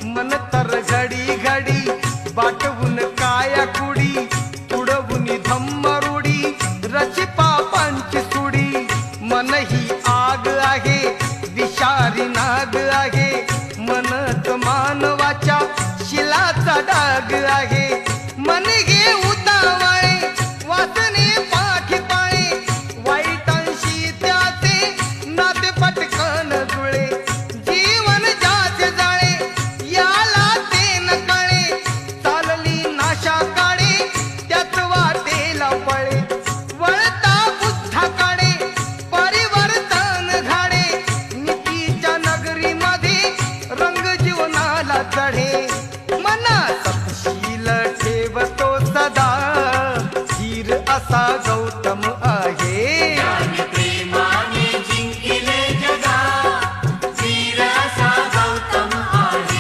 मन तर घडी घडी बाटवून काया कुडी तुडवून धम्मरुडी रची पापांची सुडी मन ही आग आहे विषारी नाग आहे मनत मानवाच्या शिलाचा डाग आहे मन घे उतावळे वासने पाठी पाळे वाईटांशी त्याचे नाते पटकन जुळे जीवन जाचे जाळे याला ते न कळे चालली नाशा काळे त्याच वाटेला पळे वळता बुद्धाकडे परिवर्तन घाडे नीतीच्या नगरीमध्ये रंग जीवनाला चढे